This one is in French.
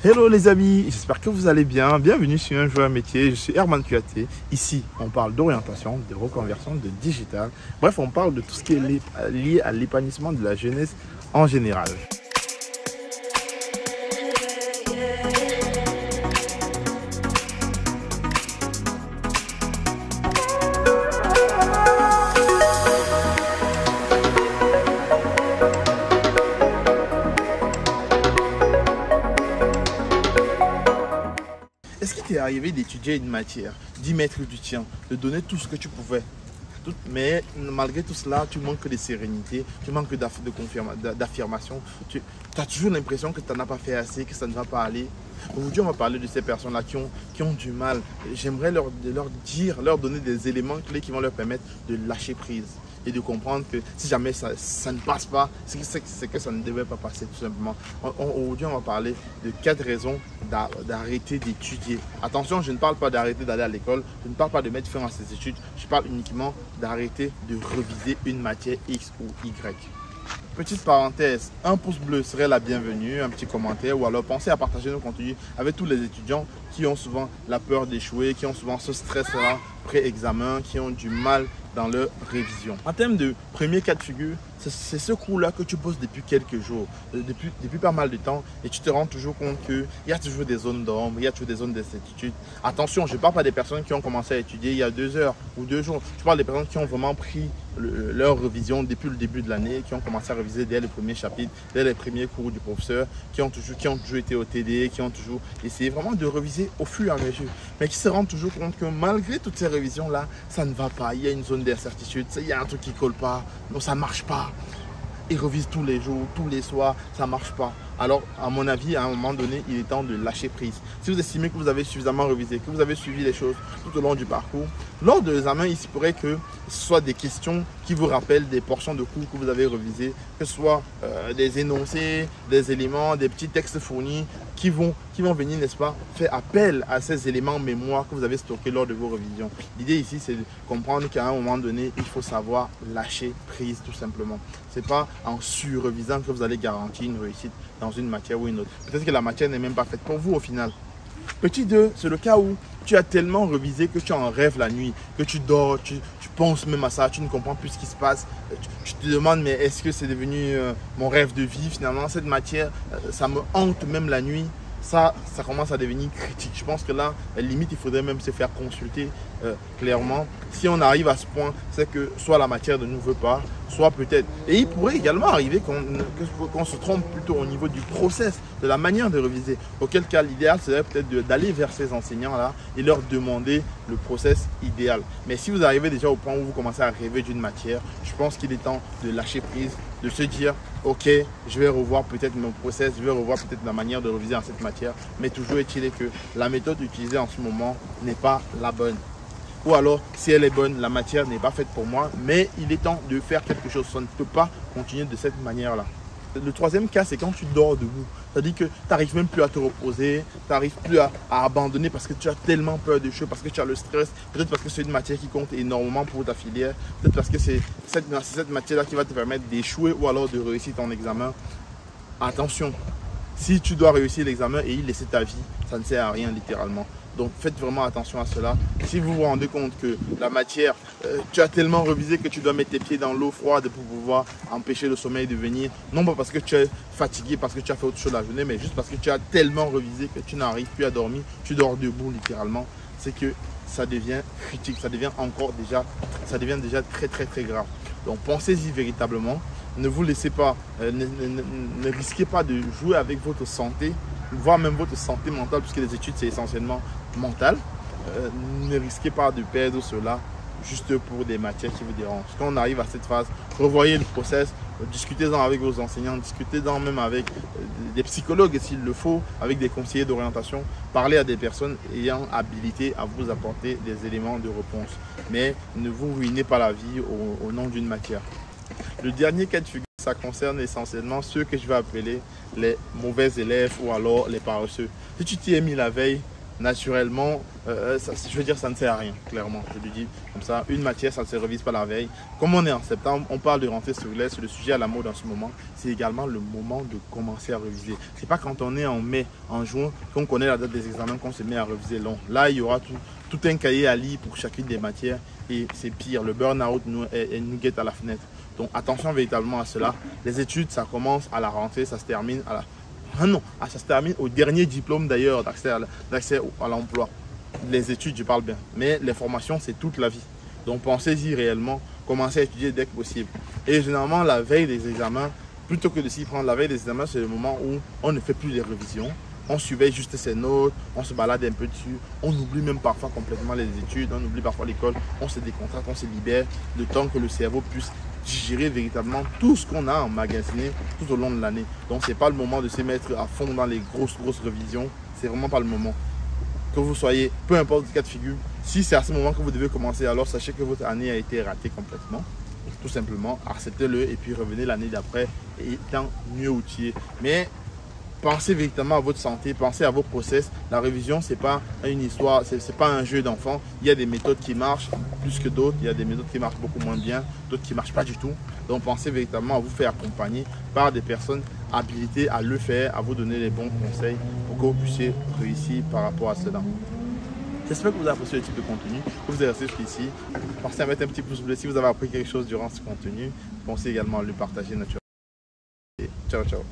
Hello les amis, j'espère que vous allez bien. Bienvenue sur Un Joueur Métier, je suis Herman Kuaté. Ici, on parle d'orientation, de reconversion, de digital. Bref, on parle de tout ce qui est lié à l'épanouissement de la jeunesse en général. Est-ce qu'il t'est arrivé d'étudier une matière, d'y mettre du tien, de donner tout ce que tu pouvais, mais malgré tout cela, tu manques de sérénité, tu manques d'affirmation, tu as toujours l'impression que tu n'en as pas fait assez, que ça ne va pas aller. Aujourd'hui, on va parler de ces personnes-là qui ont du mal. J'aimerais leur donner des éléments clés qui vont leur permettre de lâcher prise et de comprendre que si jamais ça ne passe pas, c'est que ça ne devait pas passer tout simplement. Aujourd'hui, on va parler de 4 raisons d'arrêter d'étudier. Attention, je ne parle pas d'arrêter d'aller à l'école, je ne parle pas de mettre fin à ses études, je parle uniquement d'arrêter de reviser une matière X ou Y. Petite parenthèse, un pouce bleu serait la bienvenue, un petit commentaire ou alors pensez à partager nos contenus avec tous les étudiants qui ont souvent la peur d'échouer, qui ont souvent ce stress-là pré-examen, qui ont du mal dans leur révision. En termes de premier cas de figure, c'est ce cours-là que tu poses depuis quelques jours, depuis pas mal de temps et tu te rends toujours compte qu'il y a toujours des zones d'ombre, il y a toujours des zones d'incertitude. Attention, je ne parle pas des personnes qui ont commencé à étudier il y a 2 heures ou 2 jours. Je parle des personnes qui ont vraiment pris leur révision depuis le début de l'année, qui ont commencé à réviser dès le premier chapitre, dès les premiers cours du professeur, qui ont toujours été au TD, qui ont toujours essayé vraiment de réviser au fur et à mesure, mais qui se rendent toujours compte que malgré toutes ces révisions-là, ça ne va pas. Il y a une zone d'incertitude, il y a un truc qui ne colle pas, non, ça ne marche pas. Ils revisent tous les jours, tous les soirs, ça ne marche pas. Alors, à mon avis, à un moment donné, il est temps de lâcher prise. Si vous estimez que vous avez suffisamment révisé, que vous avez suivi les choses tout au long du parcours, lors de l'examen, il se pourrait que ce soit des questions qui vous rappellent des portions de cours que vous avez révisées, que ce soit des énoncés, des éléments, des petits textes fournis qui vont venir, n'est-ce pas, faire appel à ces éléments mémoire que vous avez stockés lors de vos révisions. L'idée ici, c'est de comprendre qu'à un moment donné, il faut savoir lâcher prise tout simplement. Ce n'est pas en surrevisant que vous allez garantir une réussite dans une matière ou une autre. Peut-être que la matière n'est même pas faite pour vous au final. Petit 2, c'est le cas où tu as tellement révisé que tu en rêves la nuit, que tu dors, tu penses même à ça, tu ne comprends plus ce qui se passe. Tu te demandes, mais est-ce que c'est devenu mon rêve de vie finalement? Cette matière, ça me hante même la nuit. Ça commence à devenir critique. Je pense que là, limite, il faudrait même se faire consulter clairement. Si on arrive à ce point, c'est que soit la matière ne nous veut pas, soit peut-être. Et il pourrait également arriver qu'on se trompe plutôt au niveau du process, de la manière de réviser. Auquel cas, l'idéal serait peut-être d'aller vers ces enseignants-là et leur demander le process idéal. Mais si vous arrivez déjà au point où vous commencez à rêver d'une matière, je pense qu'il est temps de lâcher prise, de se dire, ok, je vais revoir peut-être mon process, je vais revoir peut-être la manière de réviser en cette matière, mais toujours est-il que la méthode utilisée en ce moment n'est pas la bonne. Ou alors, si elle est bonne, la matière n'est pas faite pour moi, mais il est temps de faire quelque chose. Ça ne peut pas continuer de cette manière-là. Le troisième cas, c'est quand tu dors debout. C'est-à-dire que tu n'arrives même plus à te reposer, tu n'arrives plus à abandonner parce que tu as tellement peur de choses, parce que tu as le stress, peut-être parce que c'est une matière qui compte énormément pour ta filière, peut-être parce que c'est cette matière-là qui va te permettre d'échouer ou alors de réussir ton examen. Attention, si tu dois réussir l'examen et y laisser ta vie, ça ne sert à rien littéralement. Donc faites vraiment attention à cela. Si vous vous rendez compte que la matière, tu as tellement révisé que tu dois mettre tes pieds dans l'eau froide pour pouvoir empêcher le sommeil de venir, non pas parce que tu es fatigué, parce que tu as fait autre chose la journée, mais juste parce que tu as tellement révisé que tu n'arrives plus à dormir, tu dors debout littéralement, c'est que ça devient critique, ça devient déjà très très très grave. Donc pensez-y véritablement, ne vous laissez pas, ne risquez pas de jouer avec votre santé, voire même votre santé mentale, puisque les études c'est essentiellement mental. Ne risquez pas de perdre cela juste pour des matières qui vous dérangent. Quand on arrive à cette phase, revoyez le process, discutez-en avec vos enseignants, discutez-en même avec des psychologues s'il le faut, avec des conseillers d'orientation. Parlez à des personnes ayant habilité à vous apporter des éléments de réponse. Mais ne vous ruinez pas la vie au nom d'une matière. Le dernier cas de figure, ça concerne essentiellement ceux que je vais appeler les mauvais élèves ou alors les paresseux. Si tu t'y es mis la veille, naturellement, je veux dire, ça ne sert à rien, clairement. Je lui dis comme ça, une matière, ça ne se révise pas la veille. Comme on est en septembre, on parle de rentrée scolaire, c'est le sujet à la mode en ce moment. C'est également le moment de commencer à réviser. C'est pas quand on est en mai, en juin, qu'on connaît la date des examens, qu'on se met à réviser long. Là, il y aura tout un cahier à lire pour chacune des matières et c'est pire. Le burn-out nous guette à la fenêtre. Donc attention véritablement à cela. Les études, ça commence à la rentrée, ça se termine à la... Ah non, ça se termine au dernier diplôme d'ailleurs d'accès à l'emploi. Les études, je parle bien. Mais les formations, c'est toute la vie. Donc pensez-y réellement, commencez à étudier dès que possible. Et généralement, la veille des examens, plutôt que de s'y prendre la veille des examens, c'est le moment où on ne fait plus les révisions. On surveille juste ses notes, on se balade un peu dessus, on oublie même parfois complètement les études, on oublie parfois l'école, on se décontracte, on se libère, le temps que le cerveau puisse digérer véritablement tout ce qu'on a emmagasiné tout au long de l'année. Donc c'est pas le moment de se mettre à fond dans les grosses révisions, c'est vraiment pas le moment. Que vous soyez, peu importe le cas de figure, si c'est à ce moment que vous devez commencer, alors sachez que votre année a été ratée complètement. Tout simplement, acceptez-le et puis revenez l'année d'après étant mieux outillé. Mais pensez véritablement à votre santé, pensez à vos process. La révision, c'est pas une histoire, c'est pas un jeu d'enfant. Il y a des méthodes qui marchent plus que d'autres, il y a des méthodes qui marchent beaucoup moins bien, d'autres qui ne marchent pas du tout. Donc pensez véritablement à vous faire accompagner par des personnes habilitées à le faire, à vous donner les bons conseils pour que vous puissiez réussir par rapport à cela. J'espère que vous avez apprécié le type de contenu, que vous avez resté jusqu'ici. Pensez à mettre un petit pouce bleu si vous avez appris quelque chose durant ce contenu. Pensez également à le partager naturellement. Ciao, ciao.